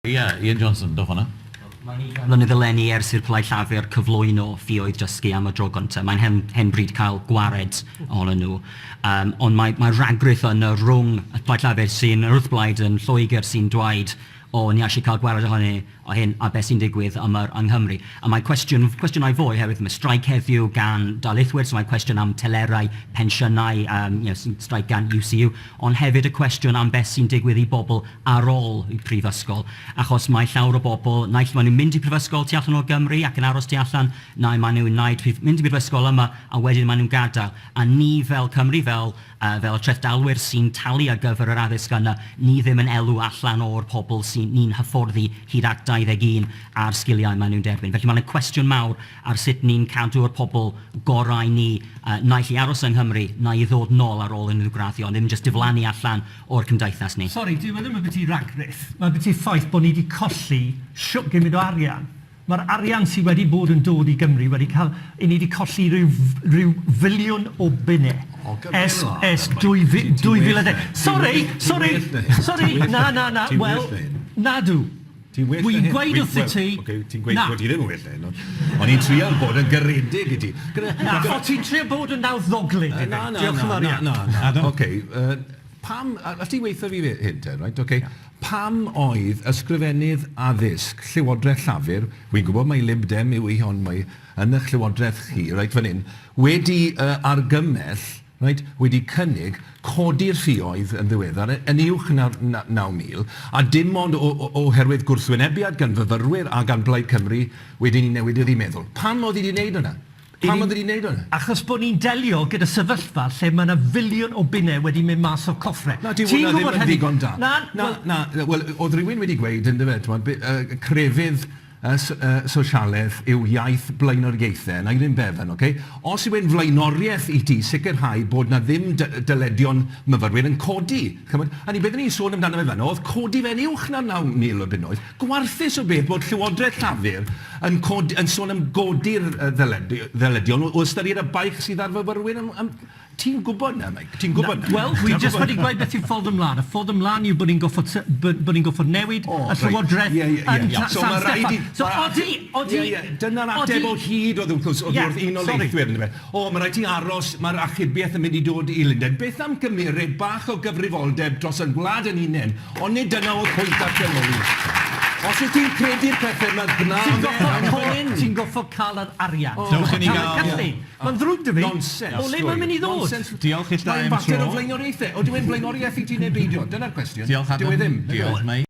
Ian Johnson, do hwnna. Mlynedd eleni ers i'r Plaid Llafur cyflwyno ffïoedd dysgu am y dro gyntaf. Mae'n hen bryd cael gwared ohonyn nhw. Ond mae rhagrydd yn y rwng y Plaid Llafur sy'n yr wrthblaid yn Lloegr sy'n dweud ni eisiau cael gwared o hyn a beth sy'n digwydd yng Nghymru. A mae cwestiynau fwy herwydd mae straic heddiw gan daleithwyr, so mae cwestiwn am telerau, pensiynau, straic gan UCU, ond hefyd y cwestiwn am beth sy'n digwydd i bobl ar ôl i prifysgol. Achos mae llawer o bobl, naill maen nhw'n mynd i prifysgol tu allan o Gymru ac yn aros tu allan, neu maen nhw'n mynd i prifysgol yma a wedyn maen nhw'n gadael. A ni fel Cymru, fel y trefthalwyr sy'n talu ar gyfer yr addysg yna, ni ddim yn elw allan o'r pobl sy'n ni'n hyfforddi hyd at 21 ar sgiliau maen nhw'n derbyn. Felly mae'n cwestiwn mawr ar sut ni'n cadw'r pobl gorau ni naill i aros yng Nghymru na i ddod nôl ar ôl yn nhw graddio, ddim jyst diflannu allan o'r cymdeithas ni. Sori, dwi'n meddwl mae beth i ragryth. Mae beth i ffaith bod ni wedi colli gymryd o arian. Mae'r arian sydd wedi bod yn dod i Gymru ni wedi colli rhyw filiwn o bunnau. Es 2010. Sori, na, wel, nadw. Wy'n gweud wrth ti... Ti'n gweud bod ti ddim yn well len, ond i'n trial bod yn garedig i ti. O, ti'n trial bod yn nawddoglyd. Diolch yn fawr iawn. Oce, pam, a ti weithio fi hyn te, right, oce, pam oedd ysgrifennydd addysg Llywodraeth Llafur, wy'n gwybod mai Lib Dem yw i hon, mai yn y Llywodraeth chi, right, fan hyn, wedi argymell, right, wedi cynnig codi'r ffïoedd yn ddiweddar yn uwch 9,000 a dim ond oherwydd gwrthwynebiad gan fyfyrwyr a gan Blaid Cymru wedyn ni newid iddi meddwl. Pam oedd wedi wneud hwnna? Pam oedd wedi wneud hwnna? Achos bod ni'n delio gyda sefyllfa lle mae yna filiwn o bunnau wedi mynd mas o'r coffre. Na, ti'n gwybod ddim yn ddigon da. Na, wel, oedd rhywun wedi gweud yn dyfed, crefydd sosialaeth yw iaith blaenoriaethau, na i'n befen, okay? Os yw e'n flaenoriaeth i ti sicrhau bod na ddim dyledion myfyrwyr yn codi. A ni beth ni'n sôn amdano fe fan, oedd codi fe'n uwch na 9,000 o bunnoedd. Gwarthus o beth bod Llywodraeth Llafur yn sôn am godi'r ddyledion o ystyried y baich sydd ar fyfyrwyr. Ti'n gwybod na, Mike? Ti'n gwybod na? Wel, dwi jyst wedi gweud beth yw'r ffordd ymlaen. Y ffordd ymlaen yw bod ni'n goffod newid y Llywodraeth yn San Steffan. So, dyna'r ateb o hyd oedd wrth un o leithwyr. Mae rhaid ti aros, mae'r achubiaeth yn mynd i dod i Lundain. Beth am gymryd bach o gyfrifoldeb dros yn gwlad yn unen, ond nid dyna oedd pwynt ar gymryd. Os wyt ti'n credu'r pethau, mae gwnawn ti'n goffod cael yr arian. Dewch i ni gael... Mae'n ddrwg dy fi. Nonsens. O le mae'n mynd i ddod? Diolch i llai am tro. Mae'n fater o flaenoriaethau. O, dwi'n blaenoriaeth i ti neu beidio? Dyna'r cwestiwn. Diolch Adam. Dwi ddim. Diolch, mate.